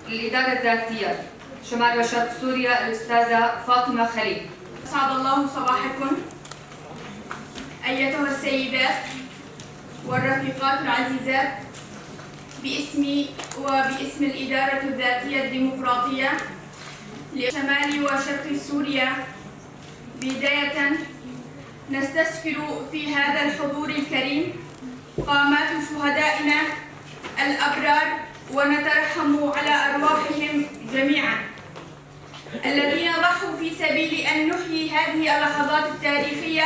للإدارة الذاتية شمال وشرق سوريا الأستاذة فاطمة خليل. أسعد الله صباحكم أيتها السيدات والرفيقات العزيزات، باسمي وباسم الإدارة الذاتية الديمقراطية لشمال وشرق سوريا. بداية نستذكر في هذا الحضور الكريم قامات شهدائنا الأبرار ونترحم على أرواحهم جميعا الذين ضحوا في سبيل أن نحيي هذه اللحظات التاريخية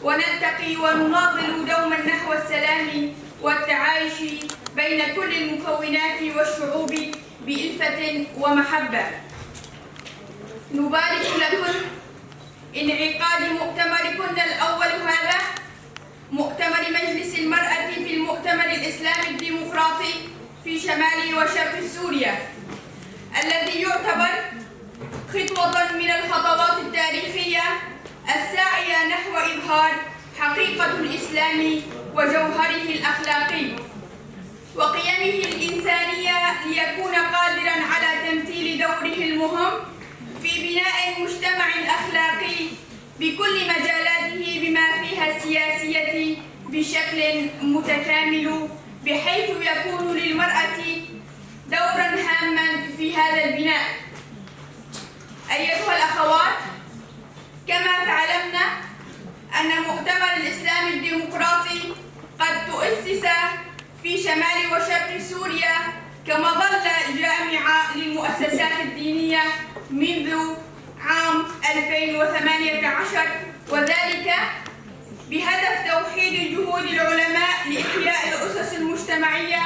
ونلتقي ونناضل دوما نحو السلام والتعايش بين كل المكونات والشعوب بألفة ومحبة. نبارك لكم انعقاد مؤتمركن الأول، هذا مؤتمر مجلس المرأة في المؤتمر الإسلامي الديمقراطي في شمال وشرق سوريا، الذي يعتبر خطوة من الخطوات التاريخية الساعية نحو إظهار حقيقة الإسلام وجوهره الأخلاقي وقيمه الإنسانية ليكون قادراً على تمثيل دوره المهم في بناء مجتمع أخلاقي بكل مجالاته بما فيها السياسية بشكل متكامل، بحيث يكون للمرأة دورا هاما في هذا البناء. أيتها الأخوات، كما تعلمنا أن مؤتمر الإسلام الديمقراطي قد تؤسس في شمال وشرق سوريا كمظلة جامعة للمؤسسات الدينية منذ عام 2018، وذلك بهدف توحيد جهود العلماء لإحياء الأسس المجتمعية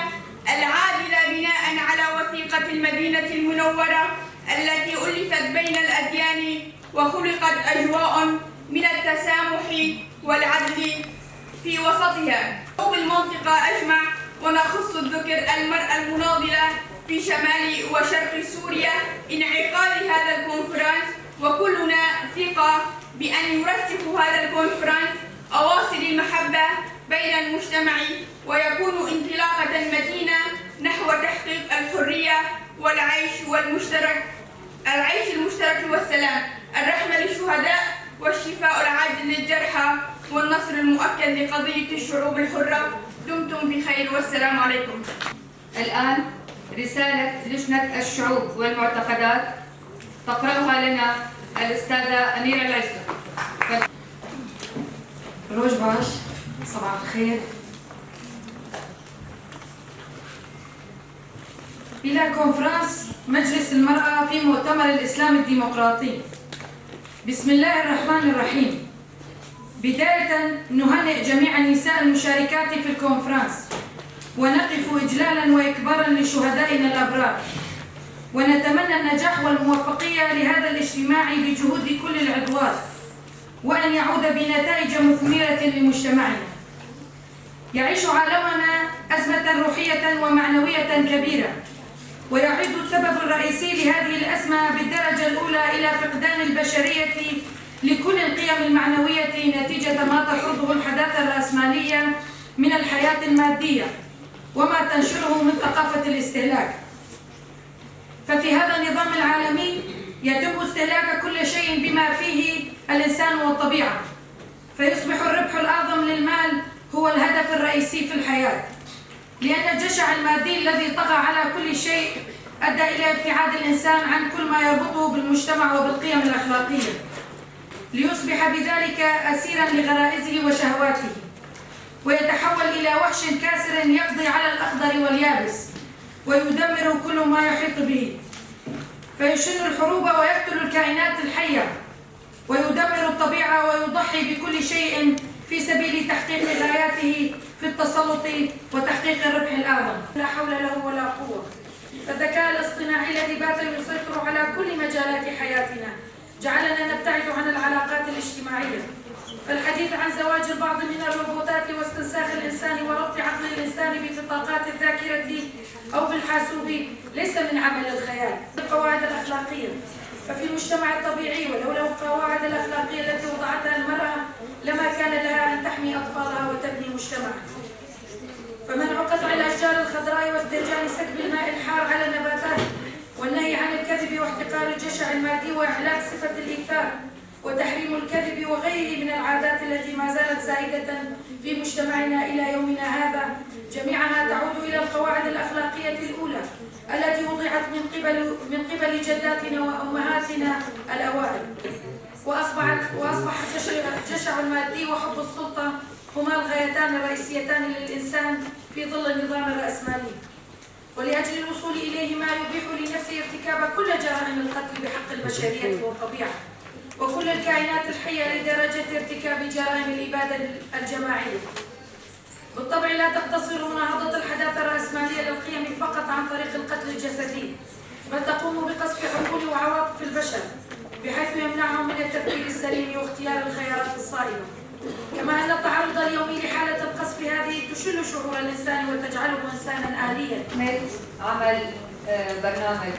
العادلة بناء على وثيقة المدينة المنورة التي ألفت بين الأديان وخلقت أجواء من التسامح والعدل في وسطها. المنطقة أجمع ونخص الذكر المرأة المناضلة في شمال وشرق سوريا انعقاد هذا الكونفرنس، وكلنا ثقة بأن يرسخ هذا الكونفرنس أواصر المحبة بين المجتمع ويكون انطلاقة متينة نحو تحقيق الحرية والعيش المشترك والسلام، الرحمة للشهداء والشفاء العاجل للجرحى والنصر المؤكد لقضية الشعوب الحرة. دمتم بخير والسلام عليكم. الآن رسالة لجنة الشعوب والمعتقدات تقرأها لنا الأستاذة أميرة العزة. روج باش، صباح الخير. إلى كونفرنس مجلس المرأة في مؤتمر الإسلام الديمقراطي. بسم الله الرحمن الرحيم. بداية نهنئ جميع النساء المشاركات في الكونفرنس ونقف إجلالا وإكبارا لشهدائنا الأبرار، ونتمنى النجاح والموفقية لهذا الاجتماع بجهود كل العضوات، وأن يعود بنتائج مثمرة لمجتمعنا. يعيش عالمنا أزمة روحية ومعنوية كبيرة، ويعد السبب الرئيسي لهذه الأزمة بالدرجة الأولى إلى فقدان البشرية لكل القيم المعنوية نتيجة ما تفرضه الحداثة الرأسمالية من الحياة المادية وما تنشره من ثقافة الاستهلاك. ففي هذا النظام العالمي يتم استهلاك كل شيء بما فيه الإنسان والطبيعة، فيصبح الربح الأعظم للمال هو الهدف الرئيسي في الحياة، لأن الجشع المادي الذي طغى على كل شيء أدى إلى ابتعاد الإنسان عن كل ما يربطه بالمجتمع وبالقيم الأخلاقية، ليصبح بذلك أسيرا لغرائزه وشهواته، ويتحول إلى وحش كاسر يقضي على الأخضر واليابس ويدمر كل ما يحيط به، فيشن الحروب ويقتل الكائنات الحية ويدمر الطبيعة ويضحي بكل شيء في سبيل تحقيق غاياته في التسلط وتحقيق الربح الأعظم. لا حول له ولا قوة. فالذكاء الاصطناعي الذي بات يسيطر على كل مجالات حياتنا جعلنا نبتعد عن العلاقات الاجتماعية. فالحديث عن زواج البعض من الروبوتات واستنساخ الإنسان وربط عقل الإنسان ببطاقات الذاكرة أو بالحاسوب ليس من عمل الخيال. القواعد الأخلاقية، ففي المجتمع الطبيعي ولولا القواعد الأخلاقية التي وضعتها المرأة لما كان لها أن تحمي أطفالها وتبني مجتمعها. فمنع قطع الأشجار الخضراء واستهجان سكب الماء الحار على نباتات الجشع المادي وإعلاء صفة الإيثار وتحريم الكذب وغيره من العادات التي ما زالت سائدة في مجتمعنا إلى يومنا هذا، جميعها تعود إلى القواعد الأخلاقية الأولى التي وضعت من قبل جداتنا وأمهاتنا الأوائل، وأصبح الجشع المادي وحب السلطة هما الغايتان الرئيسيتان للإنسان في ظل النظام الرأسمالي، ولأجل الوصول إليهما يبيح لنفسه ارتكاب كل جرائم القتل بحق البشرية والطبيعة وكل الكائنات الحية لدرجة ارتكاب جرائم الإبادة الجماعية. بالطبع لا تقتصر مناهضة الحداثة الرأسمالية للقيم فقط عن طريق القتل الجسدي، بل تقوم بقصف عقول وعواطف البشر بحيث يمنعهم من التفكير السليم واختيار الخيارات الصائبة. كما أن التعرض اليومي لحالة القصف هذه تشل شعور الإنسان وتجعله إنسانا آليا. عمل برنامج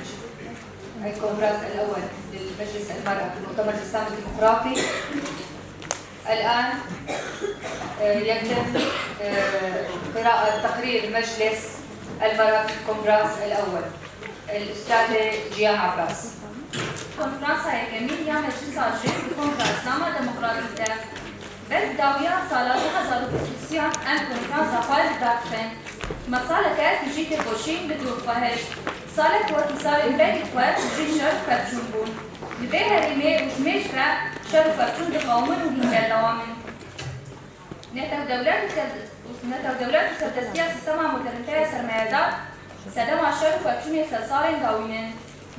الكونغرس الأول للمجلس المرأة في المؤتمر الإسلامي الديمقراطي. الآن يتم قراءة تقرير مجلس المرأة في الكونغرس الأول. الأستاذة جيان عباس. کنفرانس یکمی مجلس آجری کنفرانس نامه دموکراتیک بعد داویا سال 2023 ام کنفرانس اقوال داخل مساله که تجی تبوشین بدون فهش سال کوتی سال بعد کوت تجی شرف کردن بود به هریمه وجمش را شرف کردن دقامن و هیلوامن نتو دولت سردستی سیستم مدرنتای سرمایه‌دار سدم شرف کردن سالن داوینن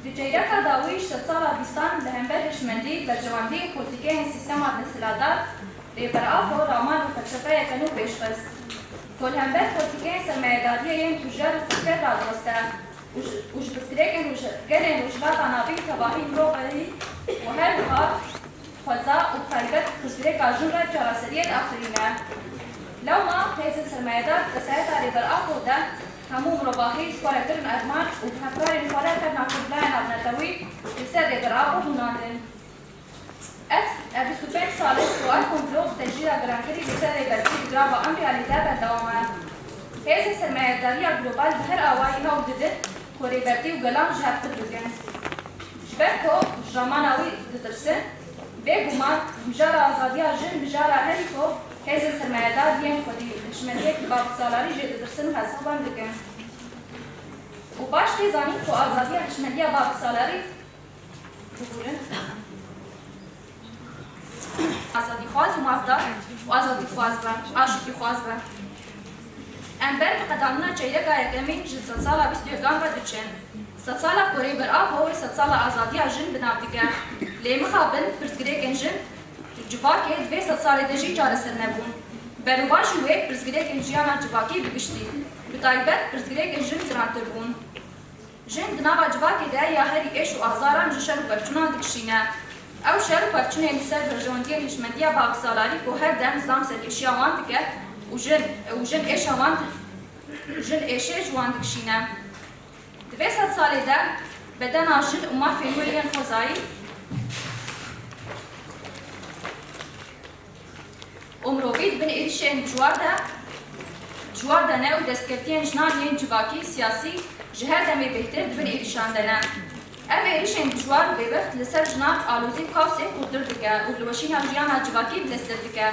بجيرك داويش تتصالى بستان لهمبرش مندي برجواندي بوليتيكين سيستمات نسلادات لبرعاف ورامان وفلسفة كانوا بيشخص كل همبر بوليتيكين سرمایه‌داری ين تجار وفكر رادرسته وش بستريكن وش جنن وشلات عناوين تباهي مروقعي وهل خار خزاء وخيبت بستريك عجورة جراسرية الآخرين لو ما هذه السرمایه‌دار تساعد لبرعاف وده هموم رباهي شوارع كرن أدمان وبحفار الفرع كرنا كبلان أبنتوي لسر درعه هنادن أبي سوبر صالح سؤال كنترول تسجيل أجرانكري لسر برتي درعه أمري على ذات الدوام هذه السرمایه‌داری جلوبال بهر آوائها وجدت كوري برتي وجلام جهات كتبين شبكه جرمانوي تدرسن بيجومان بجارة آزادية جن بجارة هريكو هذه السرمایه‌دار ين خودی شمالیه که باب سالاری جد درسن حسابان دکن و باش تیزانی خو آزادی شمالیه باب سالاری بگورن آزادی خواز و مافدار و آزادی خواز با عاشقی خواز با امبر قدامنا چیده گایه کمین جد سالة بیست یگان و دچن سالة کوری بر آب هوی سالة آزادی جن بناب دکن لی مخابن پرسگره جن جواکی دوی سال دجی چهار سر نبود. بروباش وی پرسگره کنجیانا جواکی بگشتی. بتایبت پرسگره کنجن زرانتر بون. جن دنابا جواکی ده یا هری ایش و آزاران جشر و پرچونان دکشینه. او شر و پرچونه لیسر برجواندی نشمدیه باق سالاری که هر ده نظام سر ایشیا وان دکه و جن ایشا وان جن ایشه جوان دکشینه. دوی سال ده بدن آجن و ما فیلمولیان خوزایی امروید بن ایشین جوار دنه و دستکتین جنان ین جواکی سیاسی جهر دمی بهتر بن ایشان دنه. ام ایشین جوار ببخت لسر جنان آلوزی کافسی قدر دکه و لوشین جیانا جواکی بلستر دکه.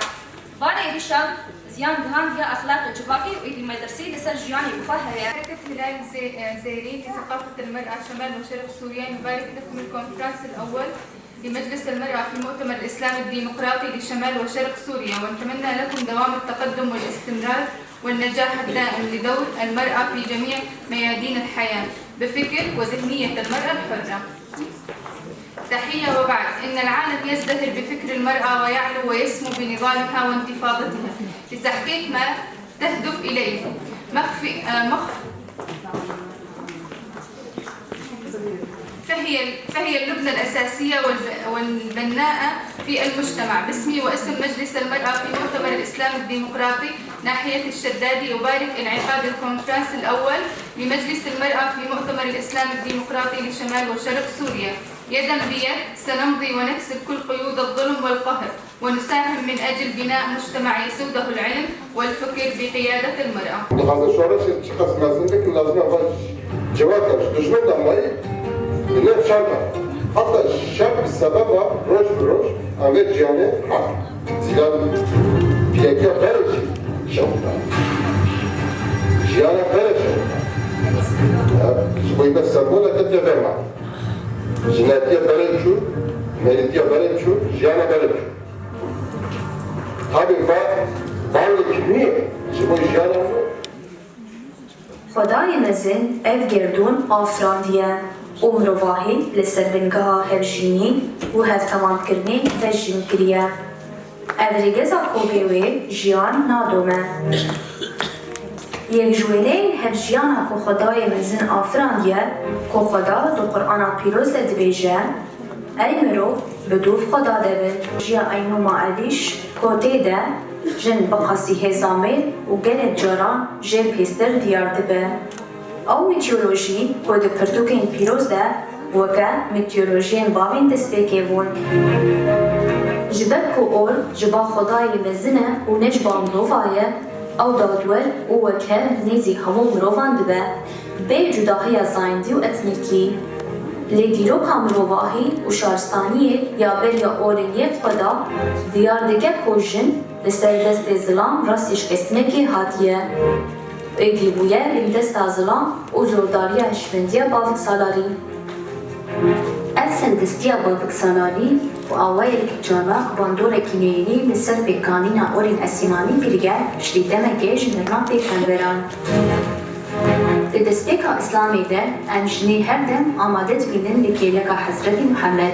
وان ایشان زیان دهان دیا اخلاق جواکی و ایدی مدرسی لسر جیانی بفهره. حركة هلال زيري لثقافة المرأة شمال وشرق سوريا نبارك لكم الكونفرنس الأول لمجلس المرأة في المؤتمر الإسلامي الديمقراطي لشمال وشرق سوريا، ونتمنى لكم دوام التقدم والاستمرار والنجاح الدائم لدور المرأة في جميع ميادين الحياة بفكر وذهنية المرأة الحرة. تحية وبعد. إن العالم يزدهر بفكر المرأة ويعلو ويسمو بنضالها وانتفاضتها لتحقيق ما تهدف إليه فهي اللبنة الأساسية والبناءة في المجتمع. باسمي واسم مجلس المرأة في مؤتمر الإسلام الديمقراطي ناحية الشدادي أبارك انعقاد الكونفرنس الأول لمجلس المرأة في مؤتمر الإسلام الديمقراطي لشمال وشرق سوريا. يدا بيد سنمضي ونكسر كل قيود الظلم والقهر ونساهم من أجل بناء مجتمع يسوده العلم والفكر بقيادة المرأة. جواب داشت دشمن دامایی نه شرم حتى الشاب سببها روش بروش أمير جياني حق زيادة بيكا برشي شوطة جيانا برشي شبوي بس سبولة تتيا فرما جناتيا برشو ميلتيا برشو جيانا برشو هذه باوی کمیه شبوی جانا خدای مزن ev gerdun afrandiye u mirovahî li ser bingeha hevjînî û hevtemankirinê ve jîn kiriye. Ev rêgeza kovê wê jiyan nadome. Yek ji wêneyên hevjiyana ku Xwedayê mezin afrandiye ku Xweda di Qur'ana pîroz de dibêje ey mirov bi dûv Xweda debin. Jiya Eynûma Elîş kotê de jin bi qasî hêzamê û gelek caran jê pêstir diyar dibe. Ew meteorolojî ku di pirtûkên pîroz de weke meteorolojiyên bavên destpêkê bûn. Ji ber ku ol ji ba Xwedayê mezin e û ne ji ba mirovan ye, ew dadwer û weke nêzî hemû mirovan dibe, bê cudahiya zayendî û etnîkî. Lê dîroka mirovahî û şaristaniyê ya beriya olên yek Xweda diyar dike ku jin li ser destê zilam rastî şikestinekê hatiye. Êdî bûye li desta zilam û zordariya hişmendiya bavîksalarî. Ev serdestiya bavîksalarî û awayekî canak bandorekî nêrî li ser pêkanîna olên esîmanî kiriye piştî demekê ji nirna pêkenveran. Li destpêka Îslamê de em jinê her dem amade dibînin li kêleka Hezretî Muhemed.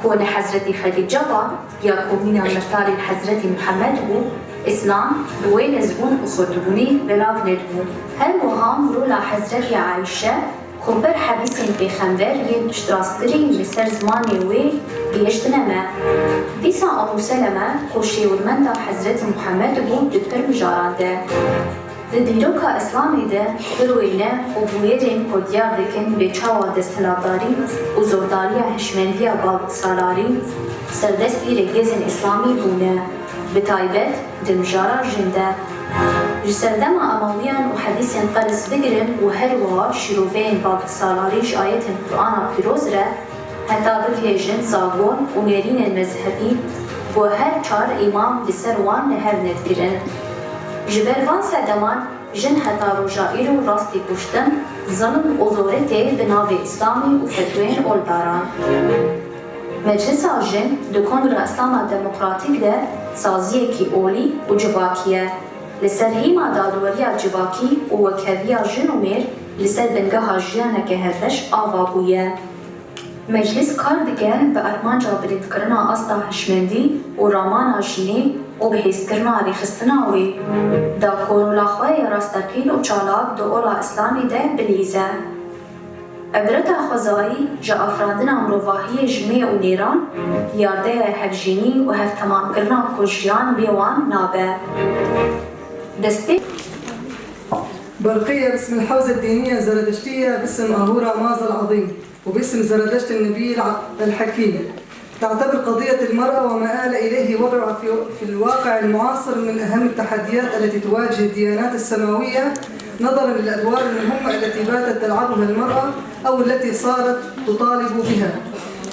Ku li Hezretî Xedîca ba ya ku mîna mirtarên Hezretî Muhemed bû, İslam bi wê lezbûn û xurtbûnî belav nedibû. Her wiha mirola Hezretî Aîşe ku ber hebîsên pêxember yên piştrastirîn li ser zimanê wê gihîştine me. Dîsa Ebu Seleme ku şêwirmenda Hezretî Muhemed bû di pir mijaran de. Li dîroka Îslamê de bir wêne û bûyerên ku diyar dikin bê çawa desthilatdarî û zordariya hişmendiya bavîksalarî serdestî rêgezên Îslamî bûne, bi taybet di mijara jin de. Ji serdema Emewiyan û hedîsên qeris bigirin û her wiha şîroveyên bavîksalarî ji ayetên Qur'ana pîroz re heta bibêjin zabûn û nêrînên mezhebî ku her çar îmam li ser wan li hev nedgirin. Ji ber van sedeman jin heta roja îro rastî kuştin, zilim û zoretê bi navê Îslamî û fetweyên oldaran. Meclisa jin di Kongreya Îslama Demokratîk de saziyekî olî û civakî ye. Li ser hîma dadweriya civakî û wekeviya jin û mêr li ser bingeha jiyaneke hevbeş ava bûye. Meclis kar dike bi armanca bilêtkirina asta hişmendî û ramana jinê û bihêzkirina rêxistina wê, da korola xwe ya rastekîn û çalak di ola Îslamê de bilîze. Evreta xwezayî ji afrandina mirovahiyê ji mê û nêran, yardeya hevjînî û hevtemanskirina ku jiyan bê wan nabe. Destpê برقية باسم الحوزة الدينية الزردشتية باسم أهورا مازا العظيم وباسم زردشت النبي الحكيم. تعتبر قضية المرأة وما آل إليه وضعها في الواقع المعاصر من أهم التحديات التي تواجه الديانات السماوية نظرا للأدوار المهمة التي باتت تلعبها المرأة أو التي صارت تطالب بها،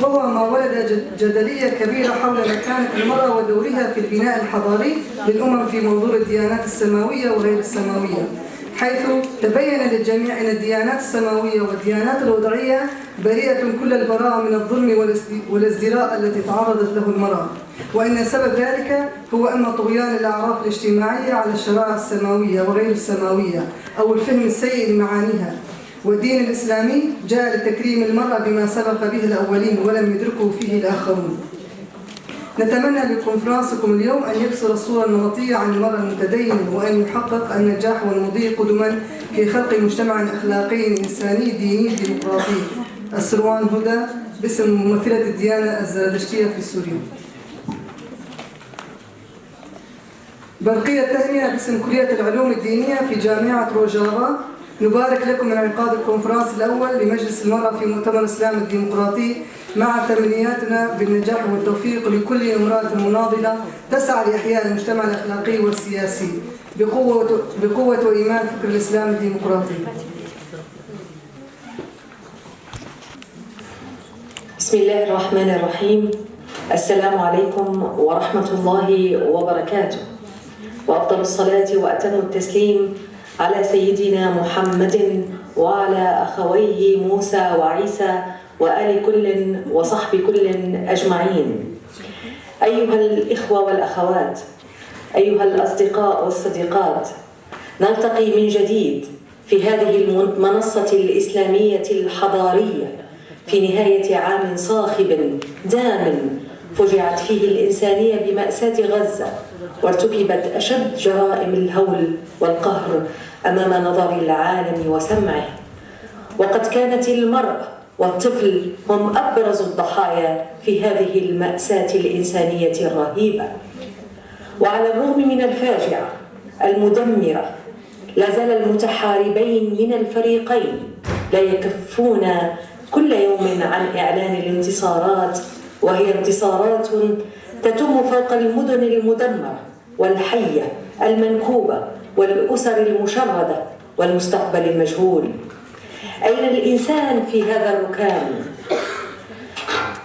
وهو ما ولد جدلية كبيرة حول مكانة المرأة ودورها في البناء الحضاري للأمم في موضوع الديانات السماوية وغير السماوية، حيث تبين للجميع أن الديانات السماوية والديانات الوضعية بريئة كل البراءة من الظلم والازدراء التي تعرضت له المرأة، وأن سبب ذلك هو أما طغيان الأعراف الاجتماعية على الشرائع السماوية وغير السماوية أو الفهم السيء لمعانيها. والدين الإسلامي جاء لتكريم المرأة بما سبق به الأولين ولم يدركه فيه الآخرون. نتمنى بكونفرانسكم اليوم أن يكسر الصورة النمطية عن المرأة المتدينة وأن يحقق النجاح والمضي قدما في خلق مجتمع أخلاقي إنساني ديني ديمقراطي. السروان هدى باسم ممثلة الديانة الزردشتية في سوريا. برقية التهنئة باسم كلية العلوم الدينية في جامعة روجافا. نبارك لكم من انعقاد الكونفرنس الأول لمجلس المرأة في مؤتمر الإسلام الديمقراطي مع تمنياتنا بالنجاح والتوفيق لكل امرأة مناضلة تسعى لإحياء المجتمع الأخلاقي والسياسي بقوة وإيمان فكر الإسلام الديمقراطي. بسم الله الرحمن الرحيم. السلام عليكم ورحمة الله وبركاته، وأفضل الصلاة وأتم التسليم على سيدنا محمد وعلى أخويه موسى وعيسى وآل كل وصحب كل أجمعين. أيها الإخوة والأخوات، أيها الأصدقاء والصديقات، نلتقي من جديد في هذه المنصة الإسلامية الحضارية في نهاية عام صاخب دام فجعت فيه الإنسانية بمأساة غزة، وارتكبت أشد جرائم الهول والقهر أمام نظر العالم وسمعه، وقد كانت المرأة والطفل هم أبرز الضحايا في هذه المأساة الإنسانية الرهيبة. وعلى الرغم من الفاجعة المدمرة، لا زال المتحاربين من الفريقين لا يكفون كل يوم عن إعلان الانتصارات، وهي انتصارات تتم فوق المدن المدمرة والحية المنكوبة والأسر المشردة والمستقبل المجهول. أين الإنسان في هذا الركام؟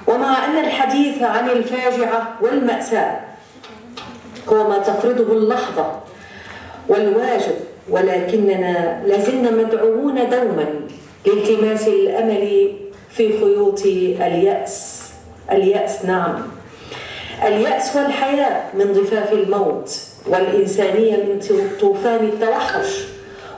ومع أن الحديث عن الفاجعة والمأساة هو ما تفرضه اللحظة والواجب، ولكننا لازلنا مدعوون دوما لالتماس الأمل في خيوط اليأس نعم، اليأس والحياة من ضفاف الموت، والإنسانية من طوفان التوحش.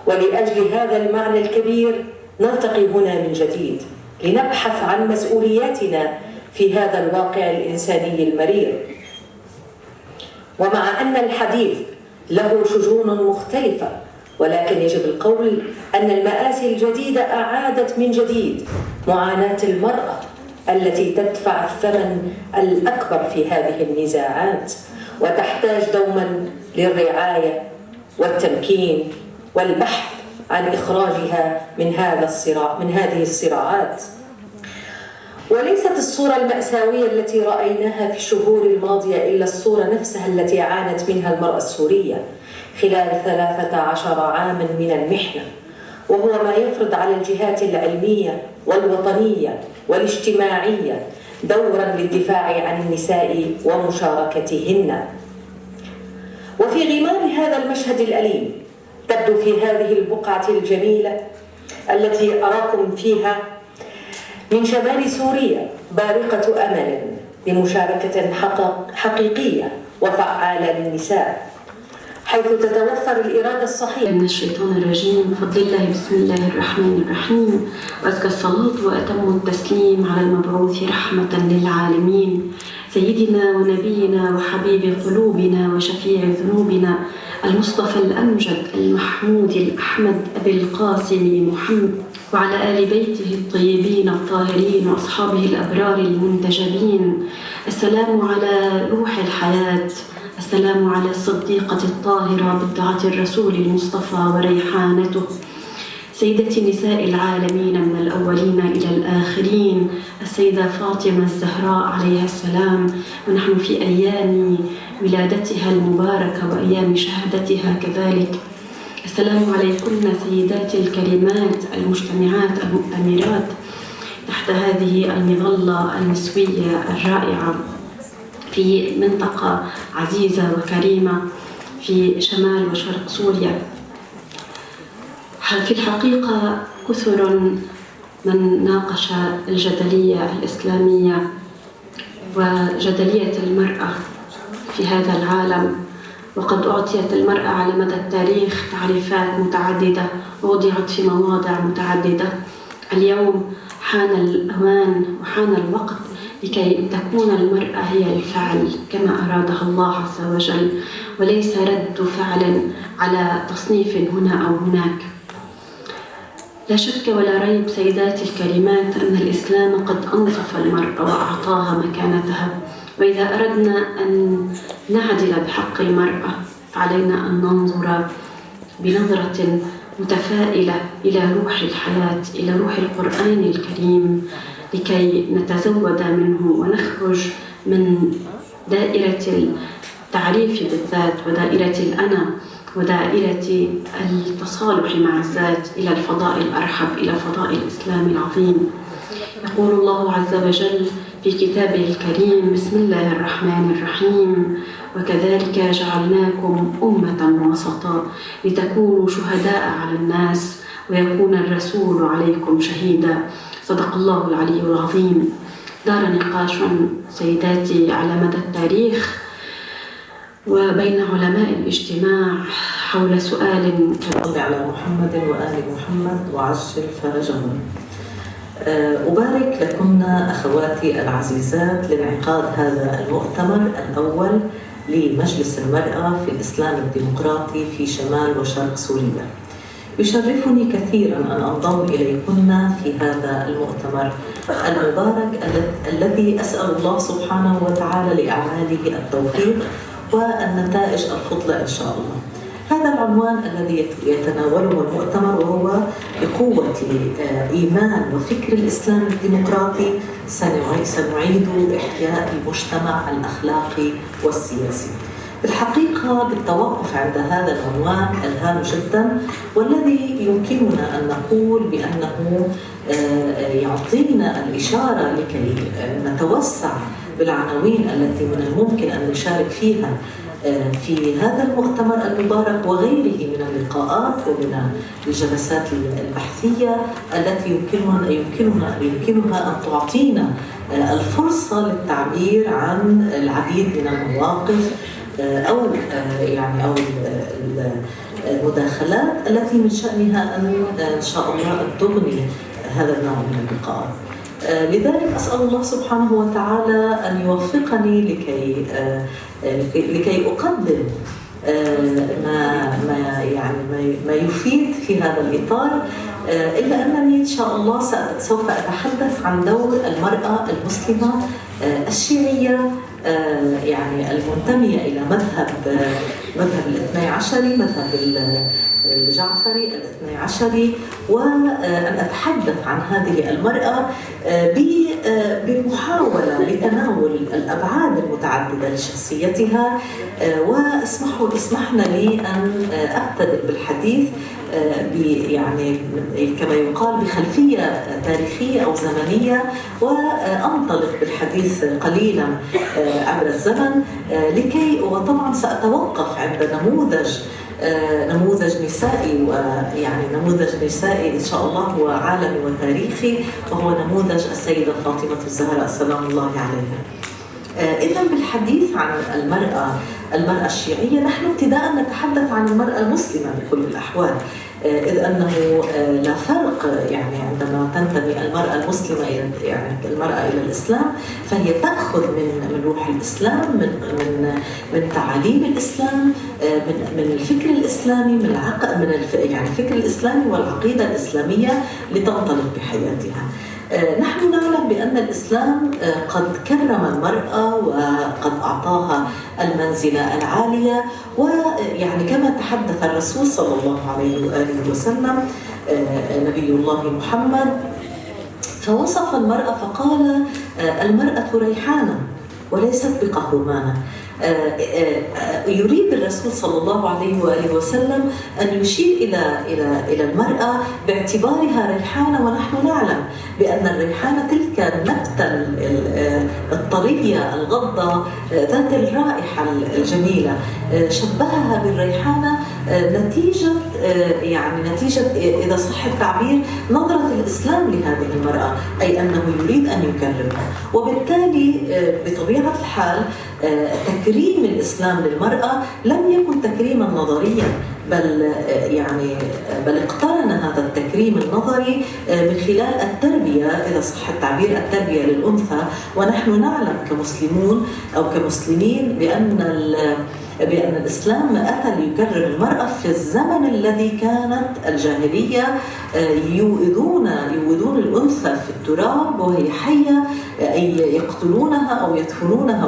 ولأجل هذا المعنى الكبير نلتقي هنا من جديد لنبحث عن مسؤولياتنا في هذا الواقع الإنساني المرير. ومع أن الحديث له شجون مختلفة، ولكن يجب القول أن المآسي الجديدة أعادت من جديد معاناة المرأة التي تدفع الثمن الأكبر في هذه النزاعات، وتحتاج دوما للرعاية والتمكين والبحث عن إخراجها من هذه الصراعات. وليست الصورة المأساوية التي رأيناها في الشهور الماضية إلا الصورة نفسها التي عانت منها المرأة السورية خلال 13 عاما من المحنة، وهو ما يفرض على الجهات العلمية والوطنية والاجتماعية دورا للدفاع عن النساء ومشاركتهن. وفي غمار هذا المشهد الأليم تبدو في هذه البقعة الجميلة التي أراكم فيها من شمال سوريا بارقة أمل لمشاركة حقيقية وفعالة للنساء، حيث تتوفر الإرادة الصحيحة. من الشيطان الرجيم. بفضل الله، بسم الله الرحمن الرحيم، وأزكى الصلاة وأتم التسليم على المبعوث رحمة للعالمين سيدنا ونبينا وحبيب قلوبنا وشفيع ذنوبنا المصطفى الأمجد المحمود الأحمد أبي القاسم محمد، وعلى آل بيته الطيبين الطاهرين وأصحابه الأبرار المنتجبين. السلام على روح الحياة، السلام على الصديقة الطاهرة بضعة الرسول المصطفى وريحانته، سيدة نساء العالمين من الأولين إلى الآخرين، السيدة فاطمة الزهراء عليها السلام، ونحن في أيام ولادتها المباركة وأيام شهادتها كذلك. السلام عليكن سيداتي الكريمات المجتمعات المؤتمرات تحت هذه المظلة النسوية الرائعة في منطقة عزيزة وكريمة في شمال وشرق سوريا. في الحقيقة كثر من ناقش الجدلية الإسلامية وجدلية المرأة في هذا العالم، وقد أعطيت المرأة على مدى التاريخ تعريفات متعددة ووضعت في مواضع متعددة. اليوم حان الأوان وحان الوقت لكي تكون المرأة هي الفعل كما أرادها الله عز وجل، وليس رد فعل على تصنيف هنا أو هناك. لا شك ولا ريب سيداتي الكريمات أن الإسلام قد أنصف المرأة وأعطاها مكانتها، وإذا أردنا أن نعدل بحق المرأة فعلينا أن ننظر بنظرة متفائلة إلى روح الحياة، إلى روح القرآن الكريم، لكي نتزود منه ونخرج من دائرة التعريف بالذات ودائرة الأنا ودائرة التصالح مع الذات إلى الفضاء الأرحب، إلى فضاء الإسلام العظيم. يقول الله عز وجل في كتابه الكريم: بسم الله الرحمن الرحيم، وكذلك جعلناكم أمة وسطا لتكونوا شهداء على الناس ويكون الرسول عليكم شهيدا. صدق الله العلي العظيم. دار نقاش سيداتي على مدى التاريخ وبين علماء الاجتماع حول سؤال: صل على محمد وآل محمد وعجل فرجهم. أبارك لكن أخواتي العزيزات لانعقاد هذا المؤتمر الأول لمجلس المرأة في الإسلام الديمقراطي في شمال وشرق سوريا. يشرفني كثيرا أن أنضم إليكن في هذا المؤتمر المبارك الذي أسأل الله سبحانه وتعالى لأعماله التوفيق والنتائج الفضلى إن شاء الله. هذا العنوان الذي يتناوله المؤتمر وهو بقوة إيمان وفكر الإسلام الديمقراطي سنعيد إحياء المجتمع الأخلاقي والسياسي. بالحقيقة بالتوقف عند هذا العنوان الهام جدا، والذي يمكننا أن نقول بأنه يعطينا الإشارة لكي نتوسع بالعناوين التي من الممكن أن نشارك فيها في هذا المؤتمر المبارك وغيره من اللقاءات ومن الجلسات البحثية التي يمكنها أن تعطينا الفرصة للتعبير عن العديد من المواقف أو المداخلات التي من شأنها إن شاء الله أن تغني هذا النوع من اللقاءات. لذلك أسأل الله سبحانه وتعالى أن يوفقني لكي أقدم ما يفيد في هذا الإطار، إلا أنني إن شاء الله سوف أتحدث عن دور المرأة المسلمة الشيعية، يعني المنتمية إلى مذهب الاثني عشري، مذهب الجعفري الاثني عشري، وأن أتحدث عن هذه المرأة بمحاولة لتناول الأبعاد المتعددة لشخصيتها. واسمحنا لي أن أبتدئ بالحديث يعني كما يقال بخلفية تاريخية أو زمنية، وأنطلق بالحديث قليلا عبر الزمن وطبعا سأتوقف عند نموذج نسائي، ويعني نموذج نسائي إن شاء الله هو عالمي وتاريخي، وهو نموذج السيدة فاطمة الزهراء سلام الله عليها. إذا بالحديث عن المرأة الشيعية، نحن ابتداء نتحدث عن المرأة المسلمة بكل الأحوال، إذ أنه لا فرق يعني عندما تنتمي المرأة المسلمة المرأة إلى الإسلام، فهي تأخذ من روح الإسلام، من تعاليم الإسلام، من الفكر الإسلامي، من الفكر الإسلامي والعقيدة الإسلامية لتنطلق بحياتها. نحن نعلم بأن الإسلام قد كرم المرأة وقد أعطاها المنزلة العالية، ويعني كما تحدث الرسول صلى الله عليه وآله وسلم نبي الله محمد، فوصف المرأة فقال: المرأة ريحانة وليست بقهرمانة. يريد الرسول صلى الله عليه وآله وسلم أن يشير إلى المرأة باعتبارها ريحانة، ونحن نعلم بأن الريحانة تلك النبتة الطرية الغضة ذات الرائحة الجميلة، شبهها بالريحانة نتيجة إذا صح التعبير نظرة الإسلام لهذه المرأة، أي أنه يريد أن يكرمها. وبالتالي بطبيعة الحال تكريم الإسلام للمرأة لم يكن تكريما نظريا، بل اقترن هذا التكريم النظري من خلال التربية، إذا صح التعبير التربية للأنثى. ونحن نعلم كمسلمون أو كمسلمين بأن الإسلام أتى ليكرم المرأة في الزمن الذي كانت الجاهلية يوئدون الأنثى في التراب وهي حية، أي يقتلونها أو يدفنونها